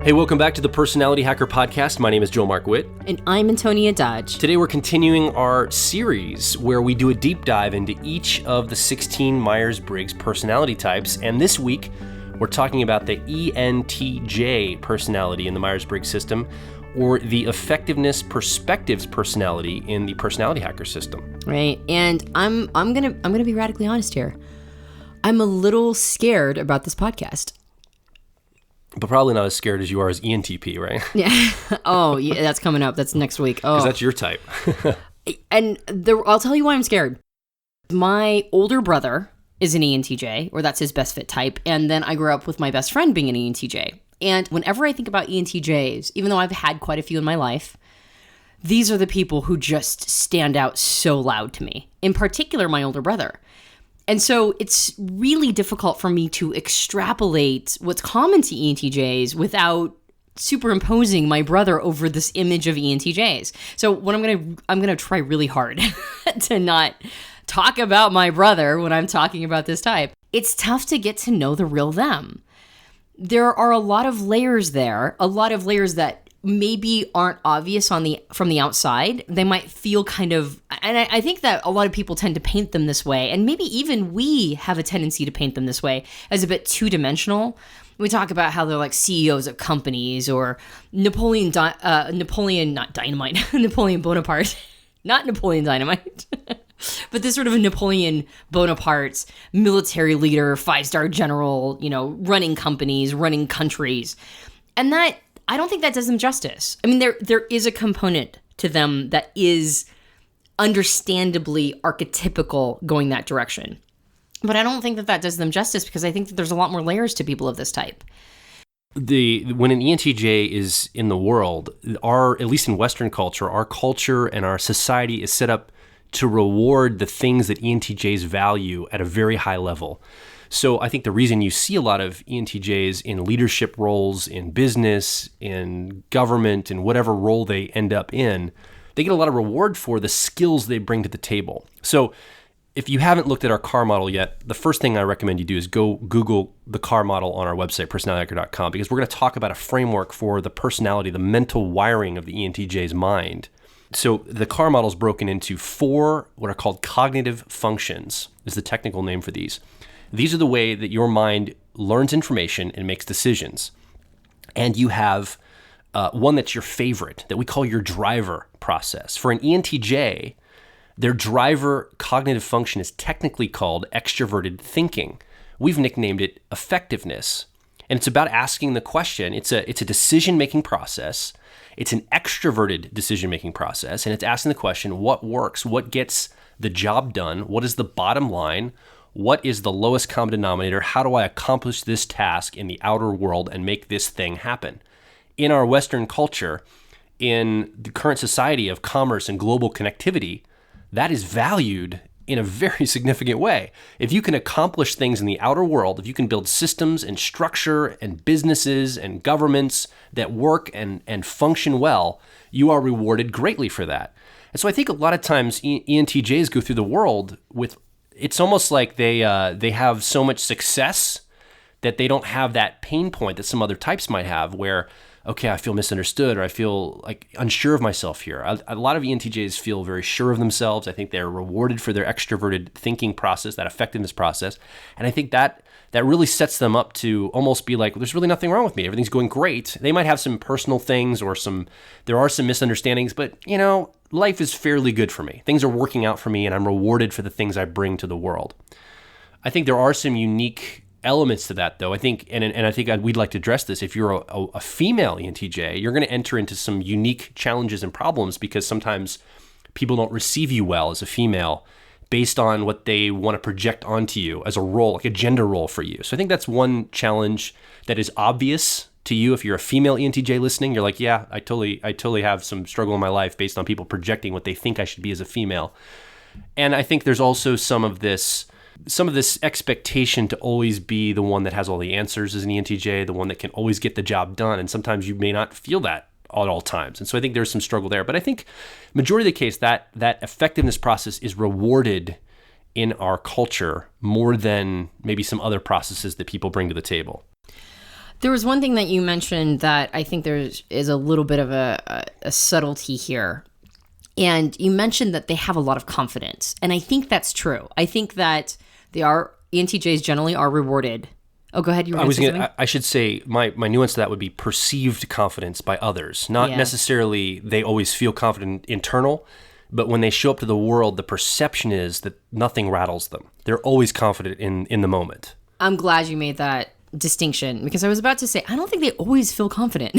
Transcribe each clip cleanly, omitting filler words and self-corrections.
Hey, welcome back to the Personality Hacker Podcast. My name is Joel Mark Witt. And I'm Antonia Dodge. Today we're continuing our series where we do a deep dive into each of the 16 Myers-Briggs personality types. And this week, we're talking about the ENTJ personality in the Myers-Briggs system, or the Effectiveness Perspectives personality in the Personality Hacker system. Right. And I'm gonna be radically honest here. I'm a little scared about this podcast. But probably not as scared as you are as ENTP, right? Yeah. Oh, yeah, that's coming up. That's next week. Oh, because that's your type. And I'll tell you why I'm scared. My older brother is an ENTJ, or that's his best fit type. And then I grew up with my best friend being an ENTJ. And whenever I think about ENTJs, even though I've had quite a few in my life, these are the people who just stand out so loud to me. In particular, my older brother. And so it's really difficult for me to extrapolate what's common to ENTJs without superimposing my brother over this image of ENTJs. So what I'm gonna try really hard to not talk about my brother when I'm talking about this type. It's tough to get to know the real them. There are a lot of layers there, a lot of layers that maybe aren't obvious from the outside. They might feel kind of, and I think that a lot of people tend to paint them this way, and maybe even we have a tendency to paint them this way as a bit two-dimensional. We talk about how they're like CEOs of companies, or Napoleon Bonaparte, not Napoleon Dynamite, but this sort of a Napoleon Bonaparte's military leader, 5-star general, running companies, running countries. And that, I don't think that does them justice. I mean, there is a component to them that is understandably archetypical going that direction. But I don't think that does them justice, because I think that there's a lot more layers to people of this type. When an ENTJ is in the world, at least in Western culture, our culture and our society is set up to reward the things that ENTJs value at a very high level. So I think the reason you see a lot of ENTJs in leadership roles, in business, in government, in whatever role they end up in, they get a lot of reward for the skills they bring to the table. So if you haven't looked at our car model yet, the first thing I recommend you do is go Google the car model on our website, personalityhacker.com, because we're going to talk about a framework for the personality, the mental wiring of the ENTJ's mind. So the car model is broken into 4 what are called cognitive functions, is the technical name for these. These are the way that your mind learns information and makes decisions. And you have one that's your favorite, that we call your driver process. For an ENTJ, their driver cognitive function is technically called extroverted thinking. We've nicknamed it effectiveness. And it's about asking the question. It's a decision-making process. It's an extroverted decision-making process. And it's asking the question, what works? What gets the job done? What is the bottom line? What is the lowest common denominator? How do I accomplish this task in the outer world and make this thing happen? In our Western culture, in the current society of commerce and global connectivity, that is valued in a very significant way. If you can accomplish things in the outer world, if you can build systems and structure and businesses and governments that work and function well, you are rewarded greatly for that. And so I think a lot of times ENTJs go through the world with, it's almost like they have so much success that they don't have that pain point that some other types might have, where, okay, I feel misunderstood, or I feel like unsure of myself here. A lot of ENTJs feel very sure of themselves. I think they're rewarded for their extroverted thinking process, that effectiveness process. And I think that really sets them up to almost be like, there's really nothing wrong with me. Everything's going great. They might have some personal things, or there are some misunderstandings, but life is fairly good for me. Things are working out for me, and I'm rewarded for the things I bring to the world. I think there are some unique elements to that, though. I think, and I think we'd like to address this. If you're a female ENTJ, you're going to enter into some unique challenges and problems, because sometimes people don't receive you well as a female based on what they want to project onto you as a role, like a gender role for you. So I think that's one challenge that is obvious to you. If you're a female ENTJ listening, you're like, yeah, I totally have some struggle in my life based on people projecting what they think I should be as a female. And I think there's also some of this expectation to always be the one that has all the answers as an ENTJ, the one that can always get the job done. And sometimes you may not feel that at all times. And so I think there's some struggle there. But I think majority of the case, that effectiveness process is rewarded in our culture more than maybe some other processes that people bring to the table. There was one thing that you mentioned that I think there is a little bit of a subtlety here. And you mentioned that they have a lot of confidence. And I think that's true. I think that ENTJs generally are rewarded. Oh, go ahead. I should say my nuance to that would be perceived confidence by others. Not necessarily they always feel confident internal, but when they show up to the world, the perception is that nothing rattles them. They're always confident in the moment. I'm glad you made that distinction, because I was about to say, I don't think they always feel confident.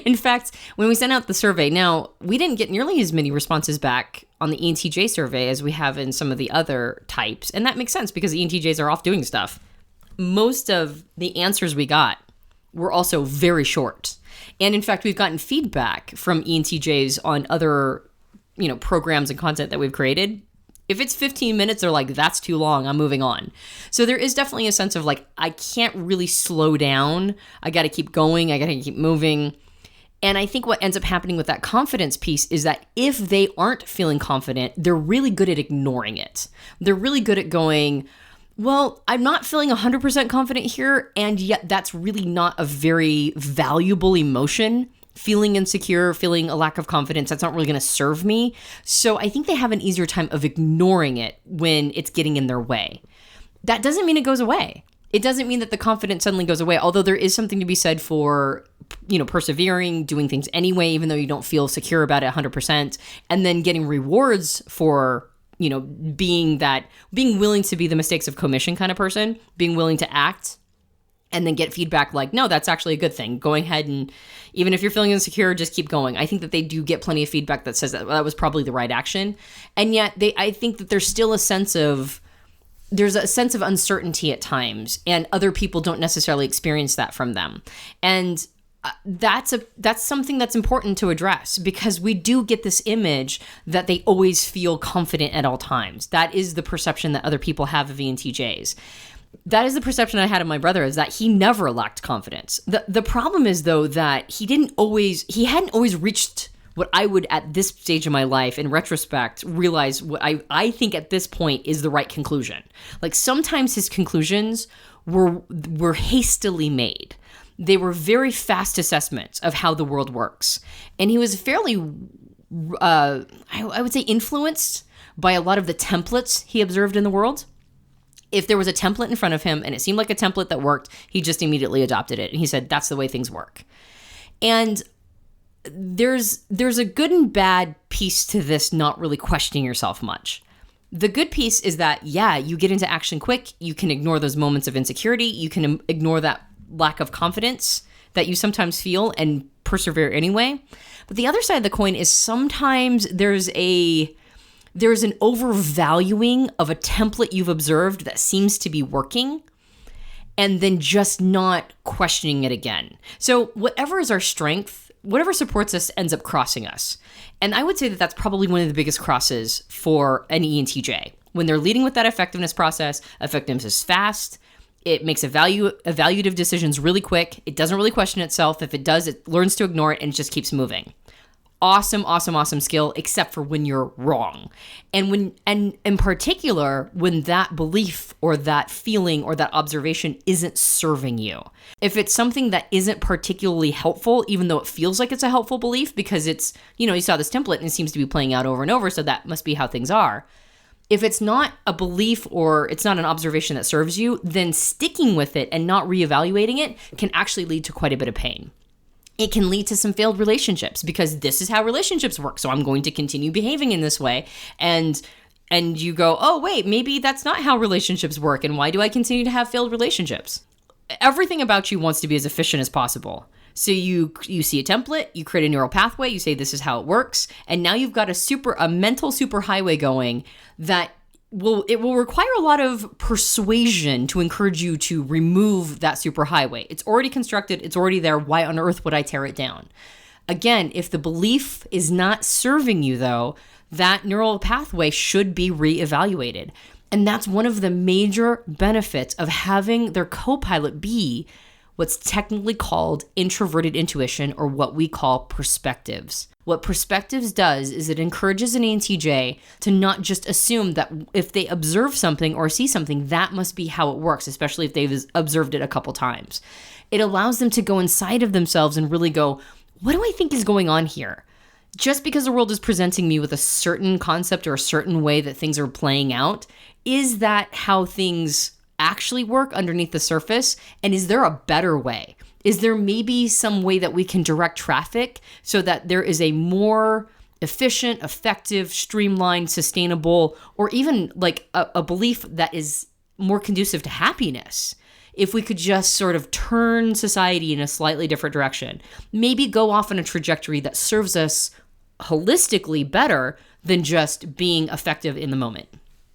In fact, when we sent out the survey, now we didn't get nearly as many responses back on the ENTJ survey as we have in some of the other types. And that makes sense because ENTJs are off doing stuff. Most of the answers we got were also very short. And in fact, we've gotten feedback from ENTJs on other, programs and content that we've created. If it's 15 minutes, they're like, that's too long, I'm moving on. So there is definitely a sense of like, I can't really slow down. I got to keep going. I got to keep moving. And I think what ends up happening with that confidence piece is that if they aren't feeling confident, they're really good at ignoring it. They're really good at going, well, I'm not feeling 100% confident here, and yet that's really not a very valuable emotion. Feeling insecure, feeling a lack of confidence, that's not really going to serve me. So I think they have an easier time of ignoring it when it's getting in their way. That doesn't mean it goes away. It doesn't mean that the confidence suddenly goes away, although there is something to be said for, persevering, doing things anyway, even though you don't feel secure about it 100%, and then getting rewards for, being willing to be the mistakes of commission kind of person, being willing to act, and then get feedback like, no, that's actually a good thing. Going ahead and even if you're feeling insecure, just keep going. I think that they do get plenty of feedback that says that was probably the right action. And yet I think that there's still a sense of uncertainty at times, and other people don't necessarily experience that from them. And that's something that's important to address, because we do get this image that they always feel confident at all times. That is the perception that other people have of ENTJs. That is the perception I had of my brother, is that he never lacked confidence. The problem is, though, that he hadn't always reached what I would, at this stage of my life, in retrospect, realize what I think at this point is the right conclusion. Like, sometimes his conclusions were hastily made. They were very fast assessments of how the world works. And he was fairly, I would say, influenced by a lot of the templates he observed in the world. If there was a template in front of him and it seemed like a template that worked, he just immediately adopted it. And he said, that's the way things work. And there's a good and bad piece to this, not really questioning yourself much. The good piece is that, you get into action quick. You can ignore those moments of insecurity. You can ignore that lack of confidence that you sometimes feel and persevere anyway. But the other side of the coin is sometimes there's an overvaluing of a template you've observed that seems to be working, and then just not questioning it again. So whatever is our strength, whatever supports us ends up crossing us. And I would say that that's probably one of the biggest crosses for an ENTJ. When they're leading with that effectiveness process, effectiveness is fast. It makes evaluative decisions really quick. It doesn't really question itself. If it does, it learns to ignore it and it just keeps moving. Awesome skill, except for when you're wrong. And in particular, when that belief or that feeling or that observation isn't serving you. If it's something that isn't particularly helpful, even though it feels like it's a helpful belief because it's, you saw this template and it seems to be playing out over and over, so that must be how things are. If it's not a belief or it's not an observation that serves you, then sticking with it and not reevaluating it can actually lead to quite a bit of pain. It can lead to some failed relationships because this is how relationships work. So I'm going to continue behaving in this way. And you go, oh, wait, maybe that's not how relationships work. And why do I continue to have failed relationships? Everything about you wants to be as efficient as possible. So you see a template, you create a neural pathway, you say this is how it works. And now you've got a mental superhighway going that it will require a lot of persuasion to encourage you to remove that superhighway. It's already constructed. It's already there. Why on earth would I tear it down? Again, if the belief is not serving you, though, that neural pathway should be reevaluated. And that's one of the major benefits of having their co-pilot be what's technically called introverted intuition, or what we call perspectives. What perspectives does is it encourages an ENTJ to not just assume that if they observe something or see something, that must be how it works, especially if they've observed it a couple times. It allows them to go inside of themselves and really go, what do I think is going on here? Just because the world is presenting me with a certain concept or a certain way that things are playing out, is that how things actually work underneath the surface? And is there a better way? Is there maybe some way that we can direct traffic so that there is a more efficient, effective, streamlined, sustainable, or even like a belief that is more conducive to happiness? If we could just sort of turn society in a slightly different direction, maybe go off on a trajectory that serves us holistically better than just being effective in the moment.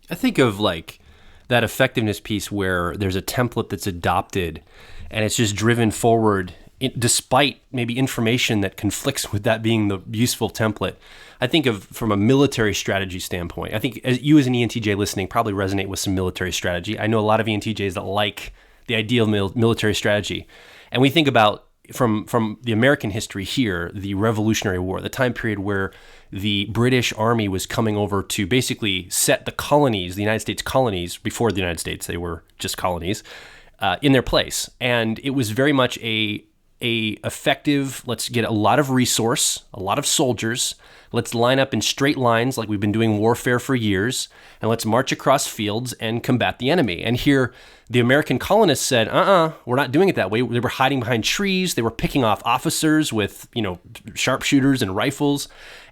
I think of like that effectiveness piece where there's a template that's adopted and it's just driven forward despite maybe information that conflicts with that being the useful template. I think of from a military strategy standpoint. I think you as an ENTJ listening probably resonate with some military strategy. I know a lot of ENTJs that like the ideal military strategy. And we think about from the American history here, the Revolutionary War, the time period where the British Army was coming over to basically set the colonies, the United States colonies, before the United States, they were just colonies, in their place. And it was very much a effective, let's get a lot of resource, a lot of soldiers, let's line up in straight lines like we've been doing warfare for years, and let's march across fields and combat the enemy. And here, the American colonists said, we're not doing it that way. They were hiding behind trees. They were picking off officers with, sharpshooters and rifles.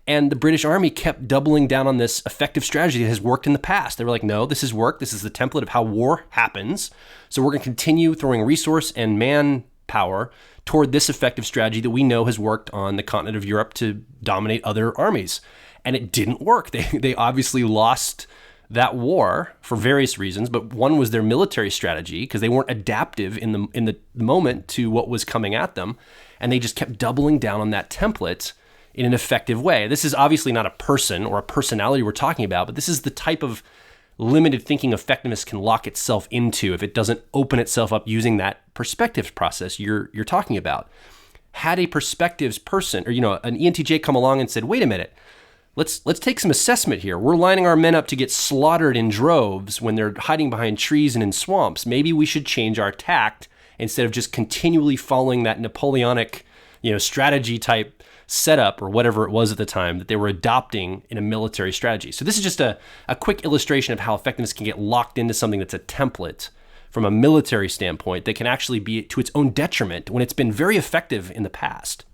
And the British Army kept doubling down on this effective strategy that has worked in the past. They were like, no, this has worked. This is the template of how war happens. So we're going to continue throwing resource and manpower toward this effective strategy that we know has worked on the continent of Europe to dominate other armies. And it didn't work. They obviously lost that war for various reasons, but one was their military strategy because they weren't adaptive in the moment to what was coming at them, and they just kept doubling down on that template in an effective way. This is obviously not a person or a personality we're talking about, but this is the type of limited thinking effectiveness can lock itself into if it doesn't open itself up using that perspectives process you're talking about. Had a perspectives person or an ENTJ come along and said, wait a minute, let's take some assessment here. We're lining our men up to get slaughtered in droves when they're hiding behind trees and in swamps. Maybe we should change our tact instead of just continually following that Napoleonic, strategy type setup or whatever it was at the time that they were adopting in a military strategy. So this is just a quick illustration of how effectiveness can get locked into something that's a template from a military standpoint that can actually be to its own detriment when it's been very effective in the past.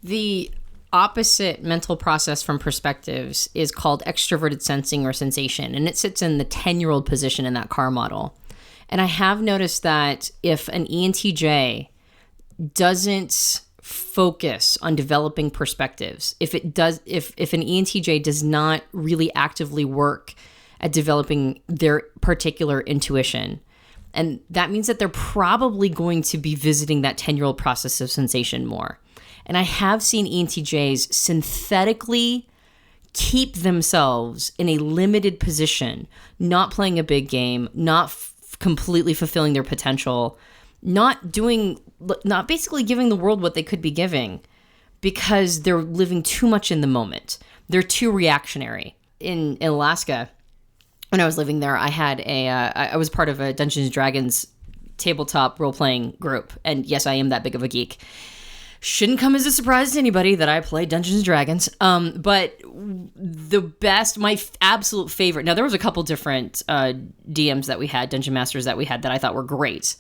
The opposite mental process from perspectives is called extroverted sensing or sensation, and it sits in the 10-year-old position in that car model. And I have noticed that if an ENTJ doesn't focus on developing perspectives, if an ENTJ does not really actively work at developing their particular intuition, and that means that they're probably going to be visiting that 10-year-old process of sensation more. And I have seen ENTJs synthetically keep themselves in a limited position, not playing a big game, not completely fulfilling their potential, not basically giving the world what they could be giving because they're living too much in the moment. They're too reactionary. In Alaska, when I was living there, I had I was part of a Dungeons & Dragons tabletop role-playing group. And yes, I am that big of a geek. Shouldn't come as a surprise to anybody that I play Dungeons & Dragons. But the best, my absolute favorite, now there was a couple different DMs that we had, Dungeon Masters that we had that I thought were great.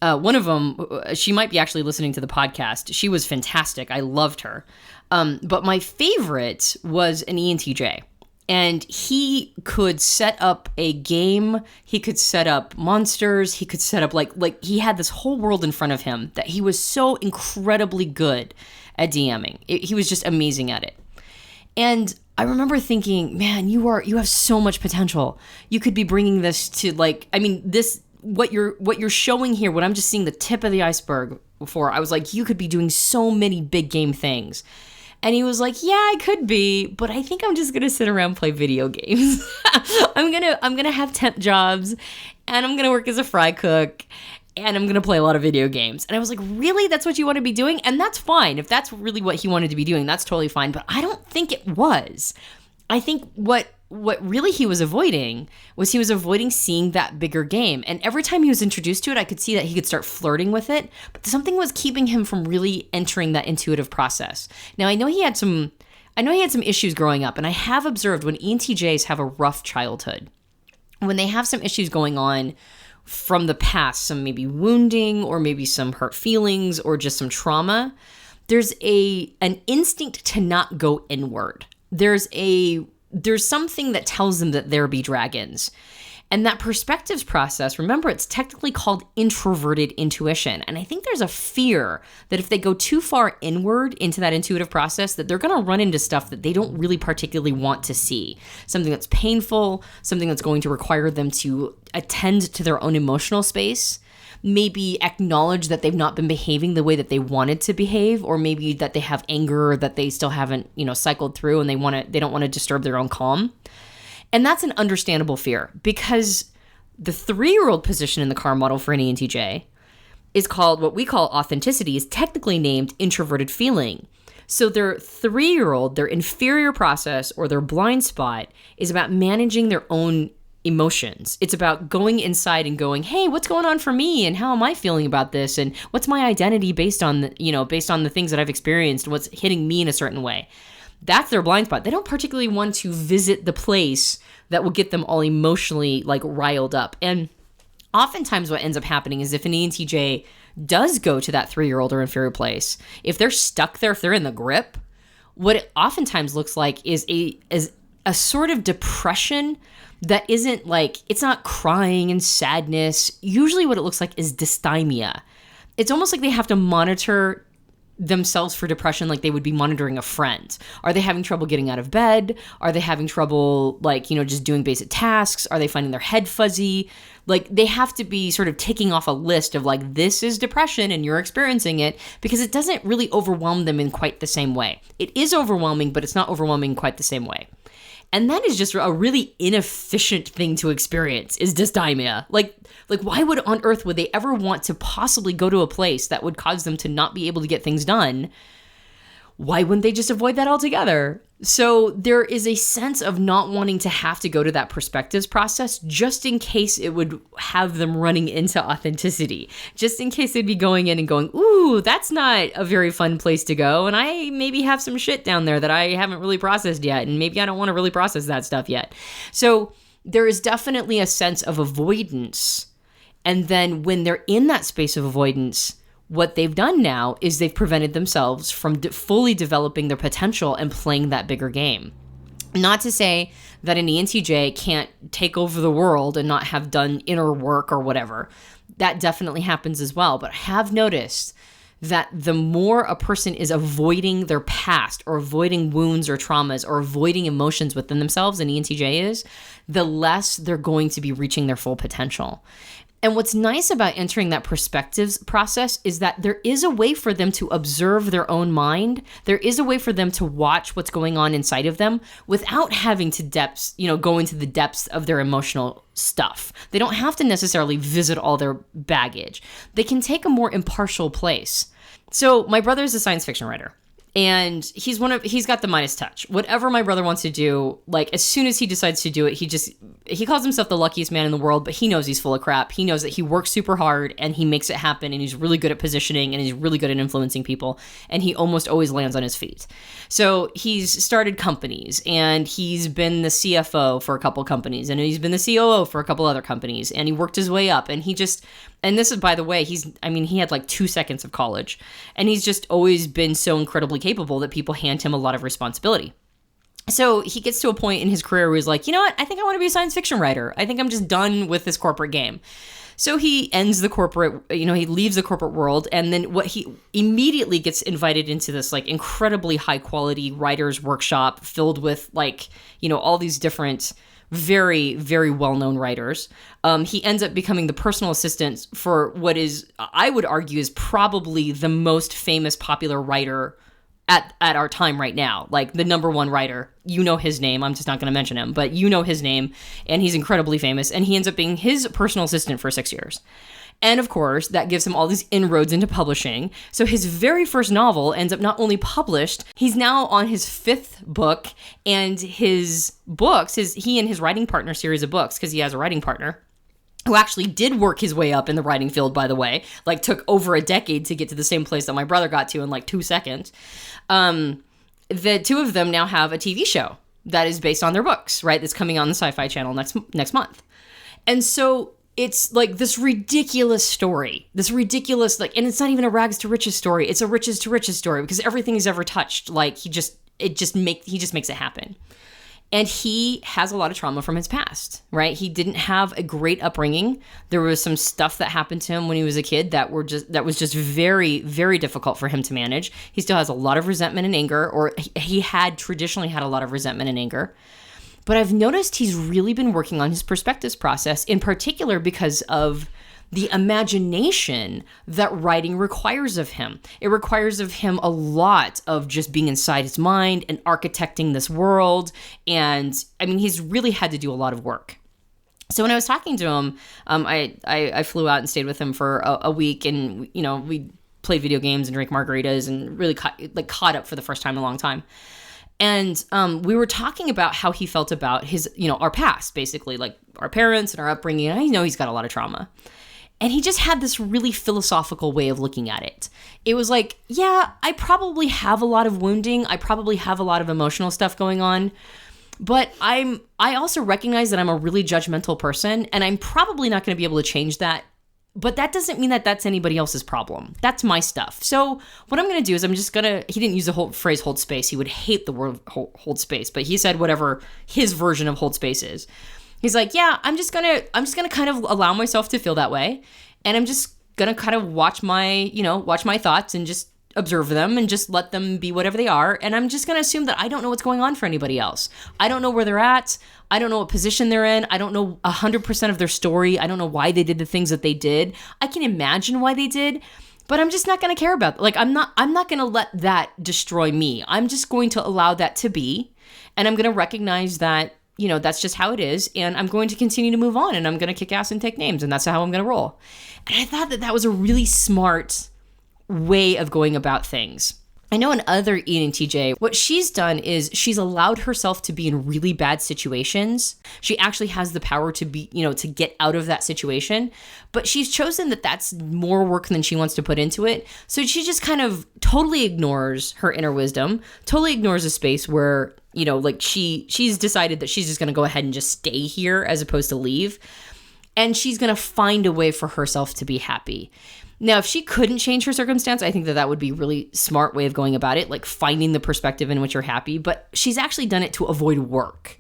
One of them, she might be actually listening to the podcast. She was fantastic. I loved her. But my favorite was an ENTJ. And he could set up a game. He could set up monsters. He could set up like he had this whole world in front of him that he was so incredibly good at DMing. He was just amazing at it. And I remember thinking, man, you have so much potential. You could be bringing this to what you're showing here, what I'm just seeing the tip of the iceberg for. I was like, you could be doing so many big game things. And he was like, yeah, I could be, but I think I'm just going to sit around and play video games. I'm going to have temp jobs and I'm going to work as a fry cook and I'm going to play a lot of video games. And I was like, really? That's what you want to be doing? And that's fine. If that's really what he wanted to be doing, that's totally fine. But I don't think it was. I think what really he was avoiding seeing that bigger game. And every time he was introduced to it, I could see that he could start flirting with it. But something was keeping him from really entering that intuitive process. Now, I know he had some issues growing up. And I have observed when ENTJs have a rough childhood, when they have some issues going on from the past, some maybe wounding or maybe some hurt feelings or just some trauma, there's an instinct to not go inward. There's something that tells them that there be dragons. And that perspectives process, remember, it's technically called introverted intuition. And I think there's a fear that if they go too far inward into that intuitive process, that they're going to run into stuff that they don't really particularly want to see. Something that's painful, something that's going to require them to attend to their own emotional space, maybe acknowledge that they've not been behaving the way that they wanted to behave, or maybe that they have anger that they still haven't, cycled through, and they don't want to disturb their own calm. And that's an understandable fear, because the 3-year-old position in the car model for an ENTJ is called, what we call authenticity, is technically named introverted feeling. So their 3-year-old, their inferior process or their blind spot is about managing their own emotions. It's about going inside and going, hey, what's going on for me? And how am I feeling about this? And what's my identity based on the things that I've experienced, what's hitting me in a certain way. That's their blind spot. They don't particularly want to visit the place that will get them all emotionally riled up. And oftentimes what ends up happening is if an ENTJ does go to that 3-year-old or inferior place, if they're stuck there, if they're in the grip, what it oftentimes looks like is a sort of depression that isn't it's not crying and sadness. Usually what it looks like is dysthymia. It's almost like they have to monitor themselves for depression like they would be monitoring a friend. Are they having trouble getting out of bed? Are they having trouble just doing basic tasks? Are they finding their head fuzzy? They have to be sort of ticking off a list of this is depression and you're experiencing it, because it doesn't really overwhelm them in quite the same way. It is overwhelming, but it's not overwhelming quite the same way. And that is just a really inefficient thing to experience, is dysthymia. Why on earth would they ever want to possibly go to a place that would cause them to not be able to get things done? Why wouldn't they just avoid that altogether? So there is a sense of not wanting to have to go to that perspectives process, just in case it would have them running into authenticity, just in case they'd be going in and going, ooh, that's not a very fun place to go. And I maybe have some shit down there that I haven't really processed yet. And maybe I don't want to really process that stuff yet. So there is definitely a sense of avoidance. And then when they're in that space of avoidance, what they've done now is they've prevented themselves from fully developing their potential and playing that bigger game. Not to say that an ENTJ can't take over the world and not have done inner work or whatever. That definitely happens as well. But I have noticed that the more a person is avoiding their past or avoiding wounds or traumas or avoiding emotions within themselves, an ENTJ is, the less they're going to be reaching their full potential. And what's nice about entering that perspectives process is that there is a way for them to observe their own mind. There is a way for them to watch what's going on inside of them without having to go into the depths of their emotional stuff. They don't have to necessarily visit all their baggage. They can take a more impartial place. So my brother is a science fiction writer. And he's got the Midas touch. Whatever my brother wants to do, as soon as he decides to do it, he calls himself the luckiest man in the world, but he knows he's full of crap. He knows that he works super hard and he makes it happen, and he's really good at positioning and he's really good at influencing people, and he almost always lands on his feet. So he's started companies, and he's been the CFO for a couple companies, and he's been the COO for a couple other companies, and he worked his way up, and and this is, by the way, he had 2 seconds of college, and he's just always been so incredibly capable that people hand him a lot of responsibility. So he gets to a point in his career where he's like, you know what? I think I want to be a science fiction writer. I think I'm just done with this corporate game. So he ends the corporate, he leaves the corporate world, and then he immediately gets invited into this incredibly high quality writers workshop filled with all these different very, very well-known writers. He ends up becoming the personal assistant for what is, I would argue, is probably the most famous popular writer at our time right now. The number one writer. You know his name. I'm just not going to mention him, but you know his name, and he's incredibly famous. And he ends up being his personal assistant for 6 years. And of course, that gives him all these inroads into publishing. So his very first novel ends up not only published, he's now on his 5th book, and his books, he and his writing partner series of books, because he has a writing partner, who actually did work his way up in the writing field, by the way, like took over a decade to get to the same place that my brother got to in like 2 seconds. The two of them now have a TV show that is based on their books, right? That's coming on the Sci-Fi Channel next month. And so it's like this ridiculous story, and it's not even a rags to riches story. It's a riches to riches story, because everything he's ever touched, like he just makes it happen. And he has a lot of trauma from his past, right? He didn't have a great upbringing. There was some stuff that happened to him when he was a kid that was just very, very difficult for him to manage. He still has a lot of resentment and anger, or he had traditionally had a lot of resentment and anger. But I've noticed he's really been working on his perspectives process, in particular because of the imagination that writing requires of him. It requires of him a lot of just being inside his mind and architecting this world. And I mean, he's really had to do a lot of work. So when I was talking to him, I flew out and stayed with him for a week, and we played video games and drank margaritas and really caught up for the first time in a long time. And we were talking about how he felt about his, our past, basically, like our parents and our upbringing. And I know he's got a lot of trauma. And he just had this really philosophical way of looking at it. It was like, yeah, I probably have a lot of wounding. I probably have a lot of emotional stuff going on. But I also recognize that I'm a really judgmental person, and I'm probably not going to be able to change that. But that doesn't mean that that's anybody else's problem. That's my stuff. So what I'm going to do is he didn't use the whole phrase hold space. He would hate the word hold space, but he said whatever his version of hold space is. He's like, yeah, I'm just gonna kind of allow myself to feel that way, and I'm just gonna kind of watch my thoughts and just observe them and just let them be whatever they are. And I'm just gonna assume that I don't know what's going on for anybody else. I don't know where they're at. I don't know what position they're in. I don't know 100% of their story. I don't know why they did the things that they did. I can imagine why they did, but I'm just not gonna care about that. Like I'm not gonna let that destroy me. I'm just going to allow that to be, and I'm gonna recognize that. That's just how it is. And I'm going to continue to move on, and I'm going to kick ass and take names. And that's how I'm going to roll. And I thought that was a really smart way of going about things. I know another ENTJ, what she's done is she's allowed herself to be in really bad situations. She actually has the power to be, to get out of that situation, but she's chosen that that's more work than she wants to put into it. So she just kind of totally ignores her inner wisdom, totally ignores a space where, she's decided that she's just going to go ahead and just stay here as opposed to leave. And she's going to find a way for herself to be happy. Now, if she couldn't change her circumstance, I think that would be a really smart way of going about it, like finding the perspective in which you're happy. But she's actually done it to avoid work.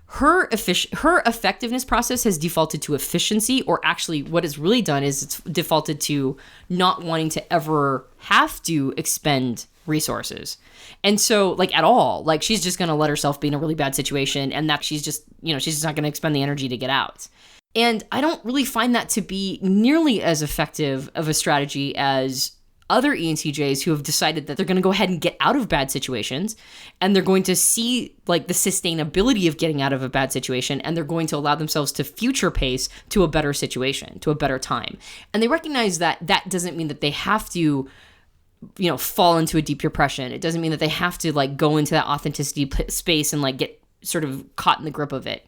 Her effectiveness process has defaulted to efficiency, or actually what it's really done is it's defaulted to not wanting to ever have to expend resources. And so at all, she's just going to let herself be in a really bad situation, and that she's just not going to expend the energy to get out. And I don't really find that to be nearly as effective of a strategy as other ENTJs who have decided that they're going to go ahead and get out of bad situations, and they're going to see the sustainability of getting out of a bad situation, and they're going to allow themselves to future pace to a better situation, to a better time. And they recognize that that doesn't mean that they have to fall into a deep depression. It doesn't mean that they have to go into that authenticity space and get sort of caught in the grip of it.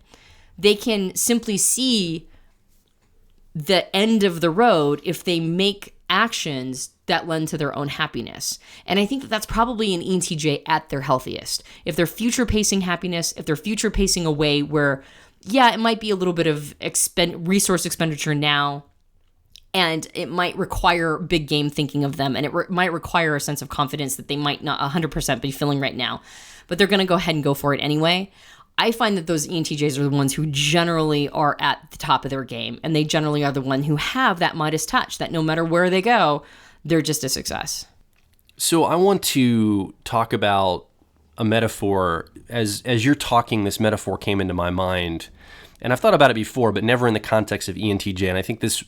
They can simply see the end of the road if they make actions that lend to their own happiness. And I think that that's probably an ENTJ at their healthiest. If they're future pacing happiness, if they're future pacing a way where, yeah, it might be a little bit of resource expenditure now, and it might require big game thinking of them, and it might require a sense of confidence that they might not 100% be feeling right now, but they're going to go ahead and go for it anyway. I find that those ENTJs are the ones who generally are at the top of their game, and they generally are the one who have that Midas touch, that no matter where they go, they're just a success. So I want to talk about a metaphor. As you're talking, this metaphor came into my mind, and I've thought about it before, but never in the context of ENTJ, and I think this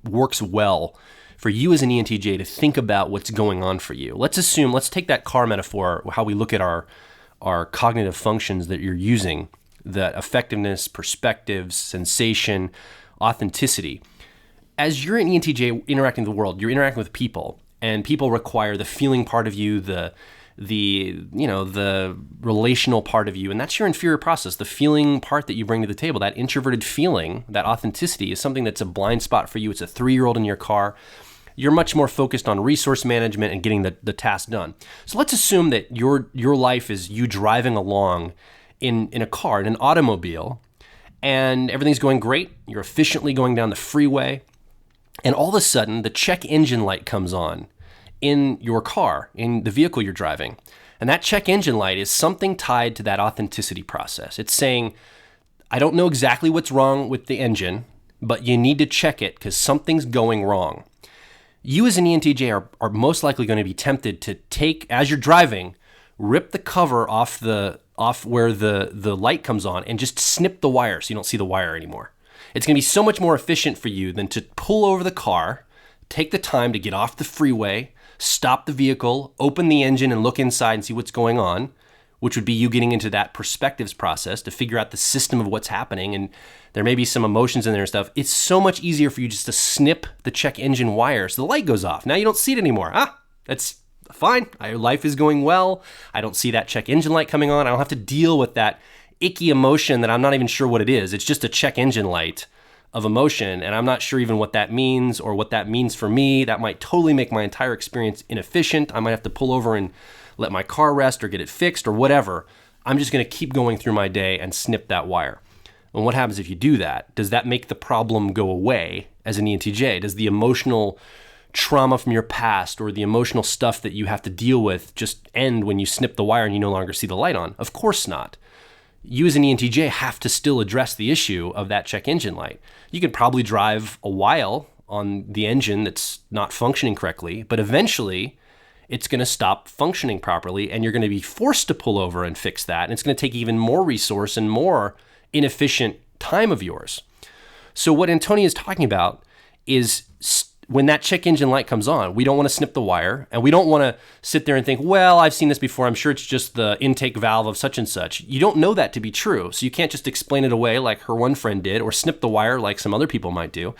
works well for you as an ENTJ to think about what's going on for you. Let's take that car metaphor, how we look at our cognitive functions that you're using, that effectiveness, perspectives, sensation, authenticity. as you're an ENTJ interacting with the world, you're interacting with people, and people require the feeling part of you, the relational part of you, and that's your inferior process. The feeling part that you bring to the table, that introverted feeling, that authenticity, is something that's a blind spot for you. It's a 3-year-old in your car. You're much more focused on resource management and getting the task done. So let's assume that your life is you driving along in a car, in an automobile, and everything's going great. You're efficiently going down the freeway, and all of a sudden, the check engine light comes on in your car, in the vehicle you're driving. And that check engine light is something tied to that authenticity process. It's saying, I don't know exactly what's wrong with the engine, but you need to check it because something's going wrong. You as an ENTJ are most likely going to be tempted to take, as you're driving, rip the cover off where the light comes on and just snip the wire so you don't see the wire anymore. It's going to be so much more efficient for you than to pull over the car, take the time to get off the freeway, stop the vehicle, open the engine and look inside and see what's going on, which would be you getting into that perspectives process to figure out the system of what's happening. And there may be some emotions in there and stuff. It's so much easier for you just to snip the check engine wire so the light goes off. Now you don't see it anymore. That's fine. Life is going well. I don't see that check engine light coming on. I don't have to deal with that icky emotion that I'm not even sure what it is. It's just a check engine light of emotion, and I'm not sure even what that means or what that means for me. That might totally make my entire experience inefficient. I might have to pull over and let my car rest or get it fixed or whatever. I'm just going to keep going through my day and snip that wire. And what happens if you do that? Does that make the problem go away as an ENTJ? Does the emotional trauma from your past or the emotional stuff that you have to deal with just end when you snip the wire and you no longer see the light on? Of course not. You as an ENTJ have to still address the issue of that check engine light. You could probably drive a while on the engine that's not functioning correctly, but eventually it's going to stop functioning properly and you're going to be forced to pull over and fix that. And it's going to take even more resource and more inefficient time of yours. So what Antonia is talking about is when that check engine light comes on, we don't want to snip the wire, and we don't want to sit there and think, well, I've seen this before. I'm sure it's just the intake valve of such and such. You don't know that to be true. So you can't just explain it away like her one friend did or snip the wire like some other people might do.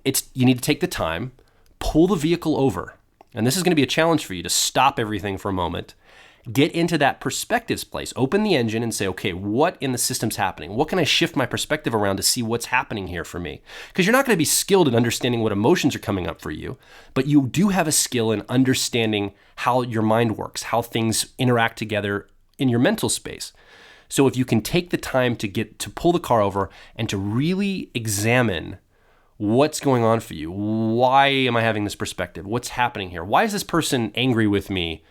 You need to take the time, pull the vehicle over. And this is going to be a challenge for you to stop everything for a moment, get into that perspectives place, open the engine and say, okay, what in the system's happening? What can I shift my perspective around to see what's happening here for me? Because you're not going to be skilled in understanding what emotions are coming up for you, but you do have a skill in understanding how your mind works, how things interact together in your mental space. So if you can take the time to pull the car over and to really examine what's going on for you, why am I having this perspective? What's happening here? Why is this person angry with me?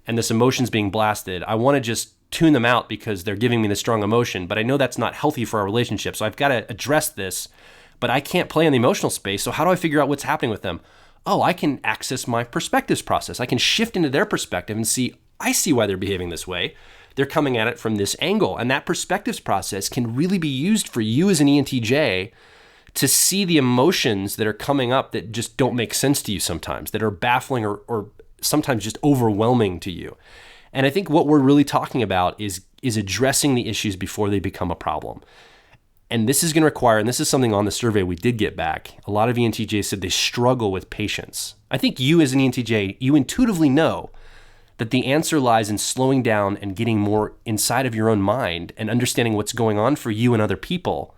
And this emotion's being blasted. I want to just tune them out because they're giving me this strong emotion, but I know that's not healthy for our relationship. So I've got to address this, but I can't play in the emotional space. So how do I figure out what's happening with them? Oh, I can access my perspectives process. I can shift into their perspective and see, I see why they're behaving this way. They're coming at it from this angle. And that perspectives process can really be used for you as an ENTJ to see the emotions that are coming up that just don't make sense to you sometimes, that are baffling or sometimes just overwhelming to you. And I think what we're really talking about is addressing the issues before they become a problem. And this is going to require, and this is something on the survey we did get back, a lot of ENTJs said they struggle with patience. I think you as an ENTJ, you intuitively know that the answer lies in slowing down and getting more inside of your own mind and understanding what's going on for you and other people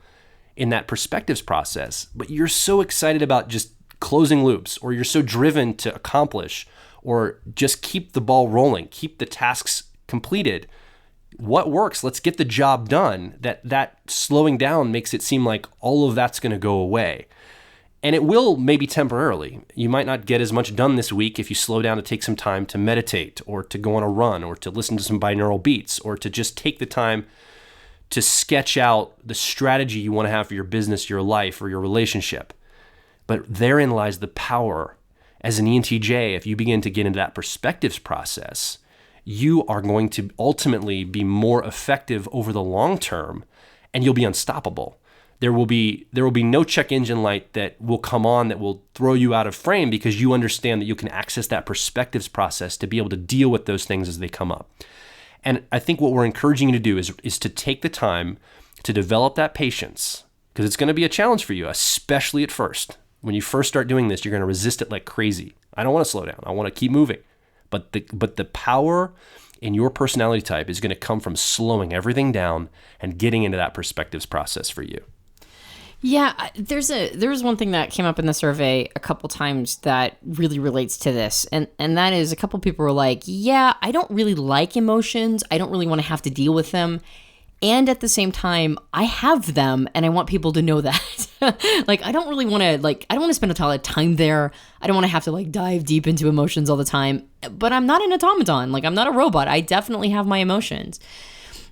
in that perspectives process. But you're so excited about just closing loops, or you're so driven to accomplish or just keep the ball rolling, keep the tasks completed. What works? Let's get the job done. That slowing down makes it seem like all of that's going to go away. And it will, maybe temporarily. You might not get as much done this week if you slow down to take some time to meditate or to go on a run or to listen to some binaural beats or to just take the time to sketch out the strategy you want to have for your business, your life, or your relationship. But therein lies the power. As an ENTJ, if you begin to get into that perspectives process, you are going to ultimately be more effective over the long term, and you'll be unstoppable. There will be no check engine light that will come on that will throw you out of frame because you understand that you can access that perspectives process to be able to deal with those things as they come up. And I think what we're encouraging you to do is to take the time to develop that patience, because it's going to be a challenge for you, especially at first. When you first start doing this, you're going to resist it like crazy. I don't want to slow down. I want to keep moving. But the power in your personality type is going to come from slowing everything down and getting into that perspectives process for you. Yeah, there's one thing that came up in the survey a couple times that really relates to this. And that is a couple people were like, yeah, I don't really like emotions. I don't really want to have to deal with them. And at the same time, I have them and I want people to know that. Like, I don't really want to, I don't want to spend a lot of time there. I don't want to have to dive deep into emotions all the time. But I'm not an automaton. I'm not a robot. I definitely have my emotions.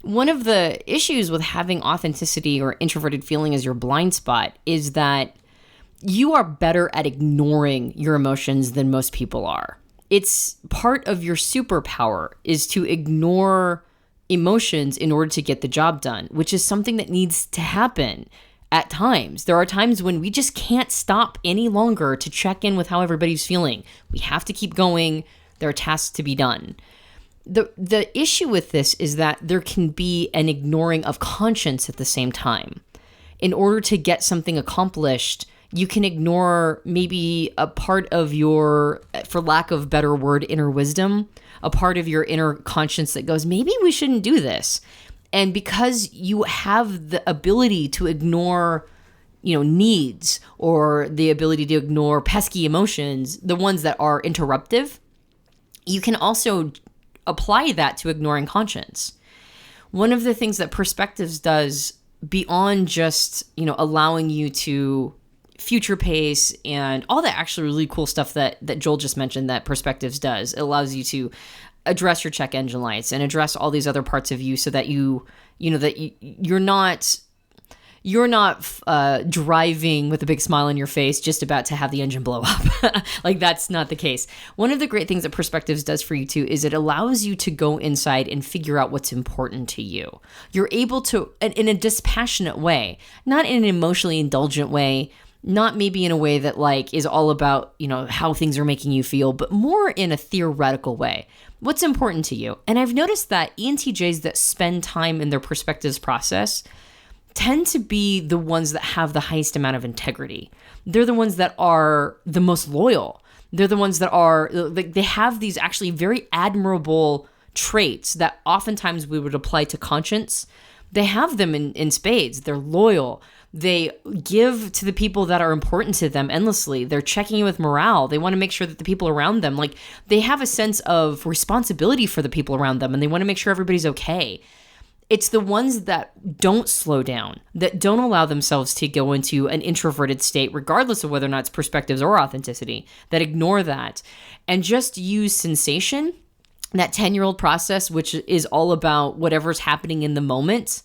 One of the issues with having authenticity or introverted feeling as your blind spot is that you are better at ignoring your emotions than most people are. It's part of your superpower is to ignore emotions in order to get the job done, which is something that needs to happen at times. There are times when we just can't stop any longer to check in with how everybody's feeling. We have to keep going. There are tasks to be done. The issue with this is that there can be an ignoring of conscience at the same time. In order to get something accomplished, you can ignore maybe a part of your, for lack of better word, inner wisdom, a part of your inner conscience that goes, maybe we shouldn't do this. And because you have the ability to ignore, needs or the ability to ignore pesky emotions, the ones that are interruptive, you can also apply that to ignoring conscience. One of the things that perspectives does beyond just, allowing you to future pace and all that actually really cool stuff that Joel just mentioned that perspectives does, it allows you to address your check engine lights and address all these other parts of you so that you're not driving with a big smile on your face just about to have the engine blow up. That's not the case. One of the great things that perspectives does for you too is it allows you to go inside and figure out what's important to you. You're able to, in a dispassionate way, not in an emotionally indulgent way, not maybe in a way that is all about, how things are making you feel, but more in a theoretical way. What's important to you? And I've noticed that ENTJs that spend time in their perspectives process tend to be the ones that have the highest amount of integrity. They're the ones that are the most loyal. They're the ones that are, they have these actually very admirable traits that oftentimes we would apply to conscience. They have them in spades. They're loyal. They give to the people that are important to them endlessly. They're checking in with morale. They want to make sure that the people around them, they have a sense of responsibility for the people around them, and they want to make sure everybody's okay. It's the ones that don't slow down, that don't allow themselves to go into an introverted state, regardless of whether or not it's perspectives or authenticity, that ignore that and just use sensation, that 10-year-old process, which is all about whatever's happening in the moment.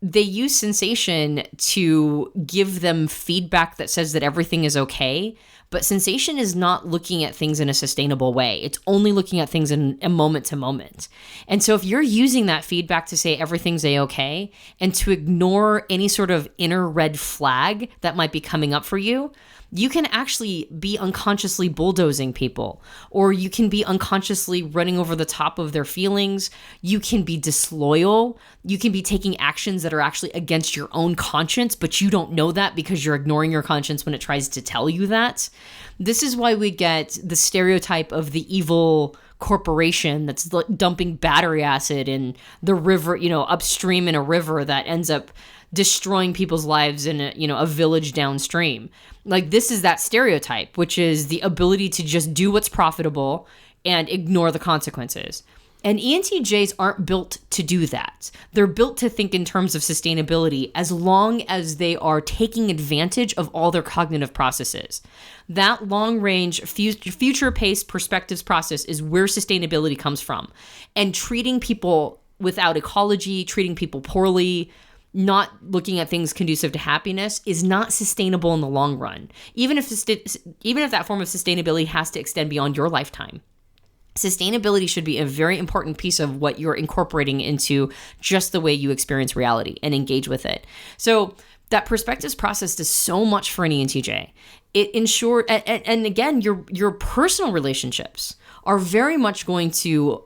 They use sensation to give them feedback that says that everything is okay, but sensation is not looking at things in a sustainable way. It's only looking at things in a moment to moment. And so if you're using that feedback to say everything's a-okay and to ignore any sort of inner red flag that might be coming up for you, you can actually be unconsciously bulldozing people, or you can be unconsciously running over the top of their feelings. You can be disloyal. You can be taking actions that are actually against your own conscience, but you don't know that because you're ignoring your conscience when it tries to tell you that. This is why we get the stereotype of the evil corporation that's dumping battery acid in the river, upstream in a river that ends up destroying people's lives in a village downstream. This is that stereotype, which is the ability to just do what's profitable and ignore the consequences. And ENTJs aren't built to do that. They're built to think in terms of sustainability as long as they are taking advantage of all their cognitive processes. That long-range, future-paced perspectives process is where sustainability comes from. And treating people without ecology, treating people poorly, not looking at things conducive to happiness is not sustainable in the long run, even if that form of sustainability has to extend beyond your lifetime. Sustainability should be a very important piece of what you're incorporating into just the way you experience reality and engage with it. So that perspectives process does so much for an ENTJ. It ensures, and again, your personal relationships are very much going to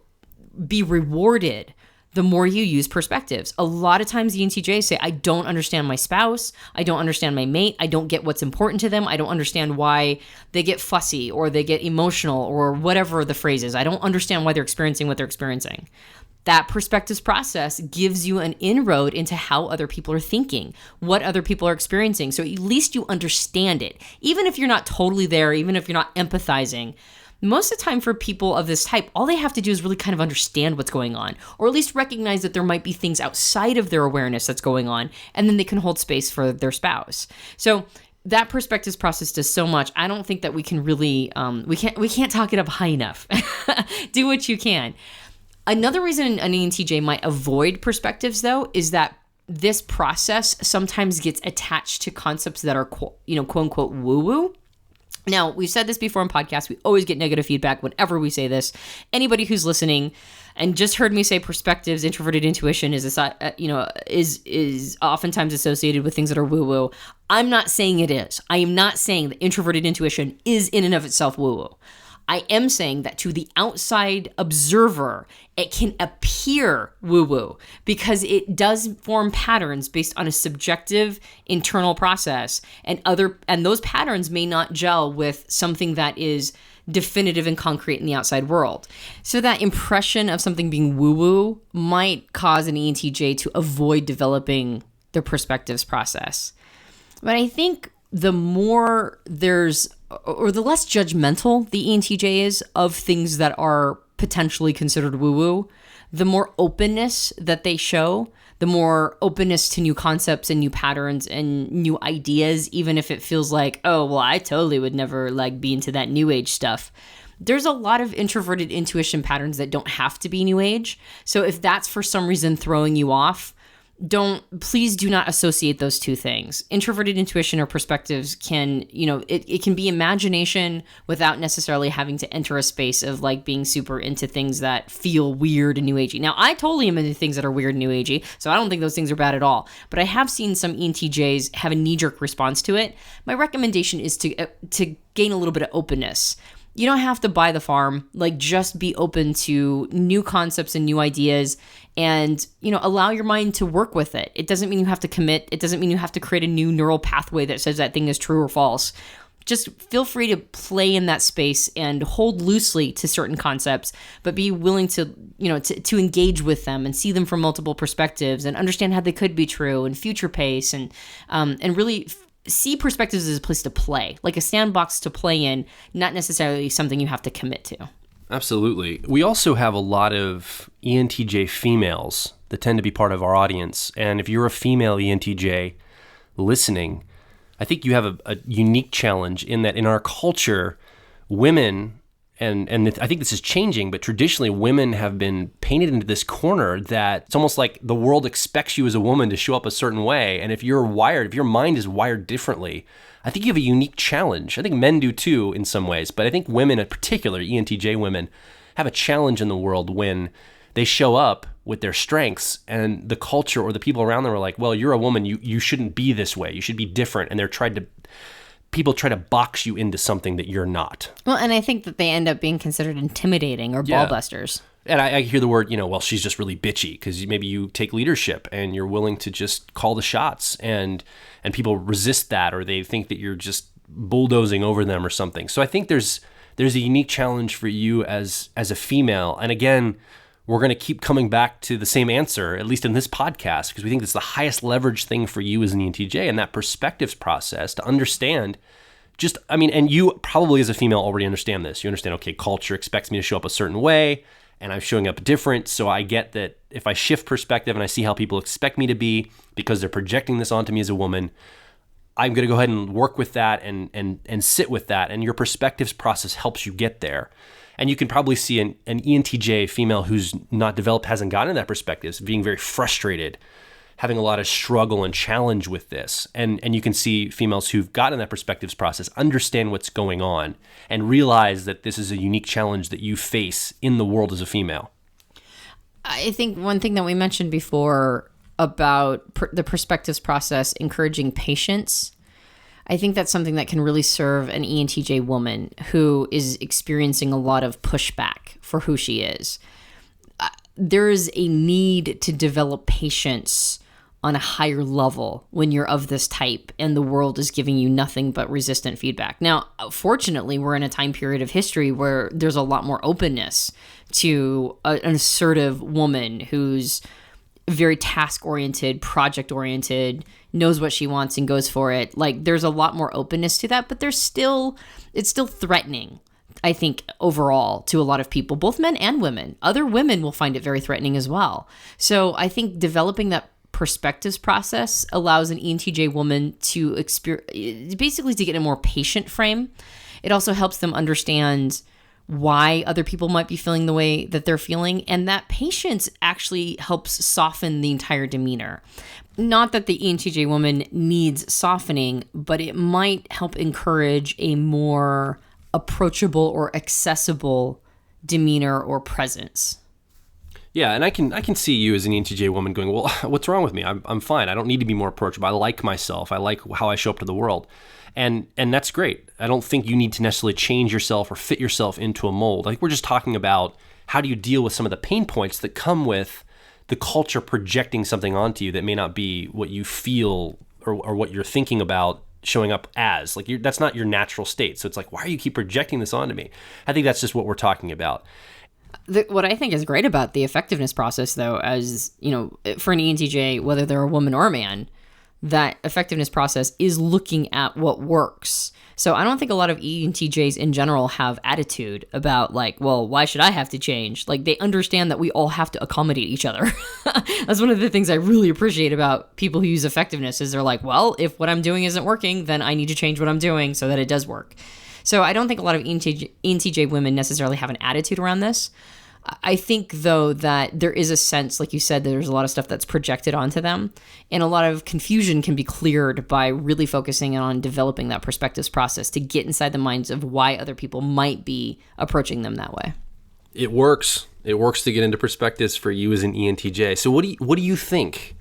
be rewarded the more you use perspectives. A lot of times the ENTJs say, I don't understand my spouse. I don't understand my mate. I don't get what's important to them. I don't understand why they get fussy or they get emotional or whatever the phrase is. I don't understand why they're experiencing what they're experiencing. That perspectives process gives you an inroad into how other people are thinking, what other people are experiencing. So at least you understand it. Even if you're not totally there, even if you're not empathizing, most of the time for people of this type, all they have to do is really kind of understand what's going on, or at least recognize that there might be things outside of their awareness that's going on, and then they can hold space for their spouse. So that perspectives process does so much. I don't think that we can really, we can't talk it up high enough. Do what you can. Another reason an ENTJ might avoid perspectives, though, is that this process sometimes gets attached to concepts that are, quote unquote, woo-woo. Now, we've said this before in podcasts. We always get negative feedback whenever we say this. Anybody who's listening and just heard me say perspectives, introverted intuition is oftentimes associated with things that are woo-woo. I'm not saying it is. I am not saying that introverted intuition is in and of itself woo-woo. I am saying that to the outside observer, it can appear woo-woo because it does form patterns based on a subjective internal process, and those patterns may not gel with something that is definitive and concrete in the outside world. So that impression of something being woo-woo might cause an ENTJ to avoid developing their perspectives process. But I think the more the less judgmental the ENTJ is of things that are potentially considered woo-woo, the more openness that they show, the more openness to new concepts and new patterns and new ideas, even if it feels like, oh, well, I totally would never be into that new age stuff. There's a lot of introverted intuition patterns that don't have to be new age. So if that's for some reason throwing you off, please do not associate those two things. Introverted intuition or perspectives can, it can be imagination without necessarily having to enter a space of being super into things that feel weird and new agey. Now, I totally am into things that are weird and new agey, so I don't think those things are bad at all. But I have seen some ENTJs have a knee-jerk response to it. My recommendation is to gain a little bit of openness. You don't have to buy the farm. Just be open to new concepts and new ideas and, allow your mind to work with it. It doesn't mean you have to commit. It doesn't mean you have to create a new neural pathway that says that thing is true or false. Just feel free to play in that space and hold loosely to certain concepts, but be willing to, to engage with them and see them from multiple perspectives and understand how they could be true and future pace and really see perspectives as a place to play, like a sandbox to play in, not necessarily something you have to commit to. Absolutely. We also have a lot of ENTJ females that tend to be part of our audience. And if you're a female ENTJ listening, I think you have a unique challenge in that in our culture, women, and I think this is changing, but traditionally women have been painted into this corner that it's almost like the world expects you as a woman to show up a certain way. And if your mind is wired differently, I think you have a unique challenge. I think men do too in some ways, but I think women in particular, ENTJ women, have a challenge in the world when they show up with their strengths and the culture or the people around them are like, well, you're a woman, you shouldn't be this way, you should be different. And people try to box you into something that you're not. Well, and I think that they end up being considered intimidating or ball busters. And I hear the word, well, she's just really bitchy because maybe you take leadership and you're willing to just call the shots and people resist that or they think that you're just bulldozing over them or something. So I think there's a unique challenge for you as a female. And again, we're going to keep coming back to the same answer, at least in this podcast, because we think it's the highest leverage thing for you as an ENTJ and that perspectives process to understand and you probably as a female already understand this. You understand, okay, culture expects me to show up a certain way and I'm showing up different. So I get that if I shift perspective and I see how people expect me to be because they're projecting this onto me as a woman, I'm going to go ahead and work with that and sit with that. And your perspectives process helps you get there. And you can probably see an ENTJ female who's not developed, hasn't gotten that perspective, being very frustrated, having a lot of struggle and challenge with this. And you can see females who've gotten that perspectives process, understand what's going on, and realize that this is a unique challenge that you face in the world as a female. I think one thing that we mentioned before about the perspectives process encouraging patience, I think that's something that can really serve an ENTJ woman who is experiencing a lot of pushback for who she is. there's a need to develop patience on a higher level when you're of this type and the world is giving you nothing but resistant feedback. Now, fortunately, we're in a time period of history where there's a lot more openness to an assertive woman who's very task-oriented, project-oriented, knows what she wants and goes for it. Like, there's a lot more openness to that, but it's still threatening, I think, overall to a lot of people, both men and women. Other women will find it very threatening as well. So I think developing that perspectives process allows an ENTJ woman to basically to get a more patient frame. It also helps them understand why other people might be feeling the way that they're feeling. And that patience actually helps soften the entire demeanor. Not that the ENTJ woman needs softening, but it might help encourage a more approachable or accessible demeanor or presence. Yeah, and I can see you as an ENTJ woman going, well, what's wrong with me? I'm fine. I don't need to be more approachable. I like myself. I like how I show up to the world. And that's great. I don't think you need to necessarily change yourself or fit yourself into a mold. I think we're just talking about how do you deal with some of the pain points that come with the culture projecting something onto you that may not be what you feel or what you're thinking about showing up as. Like, that's not your natural state. So it's like, why do you keep projecting this onto me? I think that's just what we're talking about. What I think is great about the effectiveness process, though, as you know, for an ENTJ, whether they're a woman or a man, that effectiveness process is looking at what works. So I don't think a lot of ENTJs in general have attitude about like, well, why should I have to change? Like, they understand that we all have to accommodate each other. That's one of the things I really appreciate about people who use effectiveness is they're like, well, if what I'm doing isn't working, then I need to change what I'm doing so that it does work. So I don't think a lot of ENTJ women necessarily have an attitude around this. I think, though, that there is a sense, like you said, that there's a lot of stuff that's projected onto them, and a lot of confusion can be cleared by really focusing on developing that perspectives process to get inside the minds of why other people might be approaching them that way. It works. It works to get into perspectives for you as an ENTJ. So what do you think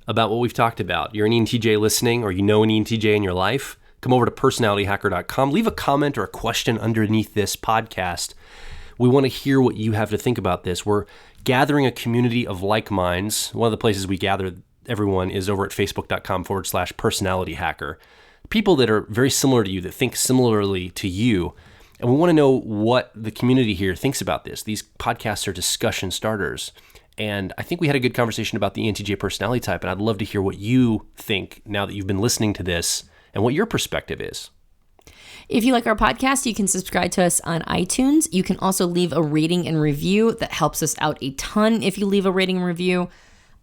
about what we've talked about? You're an ENTJ listening, or you know an ENTJ in your life? Come over to personalityhacker.com. Leave a comment or a question underneath this podcast. We want to hear what you have to think about this. We're gathering a community of like minds. One of the places we gather everyone is over at facebook.com/personalityhacker. People that are very similar to you, that think similarly to you. And we want to know what the community here thinks about this. These podcasts are discussion starters. And I think we had a good conversation about the ENTJ personality type, and I'd love to hear what you think now that you've been listening to this and what your perspective is. If you like our podcast, you can subscribe to us on iTunes. You can also leave a rating and review. That helps us out a ton. If you leave a rating and review,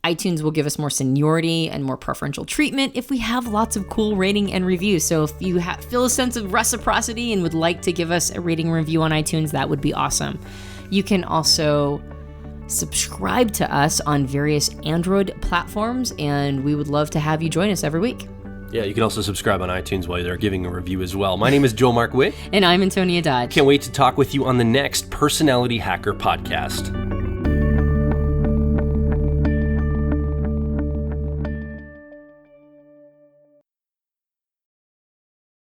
iTunes will give us more seniority and more preferential treatment if we have lots of cool rating and reviews. So if you feel a sense of reciprocity and would like to give us a rating and review on iTunes, that would be awesome. You can also subscribe to us on various Android platforms, and we would love to have you join us every week. Yeah, you can also subscribe on iTunes while you're giving a review as well. My name is Joel Mark Witt. And I'm Antonia Dodge. Can't wait to talk with you on the next Personality Hacker podcast.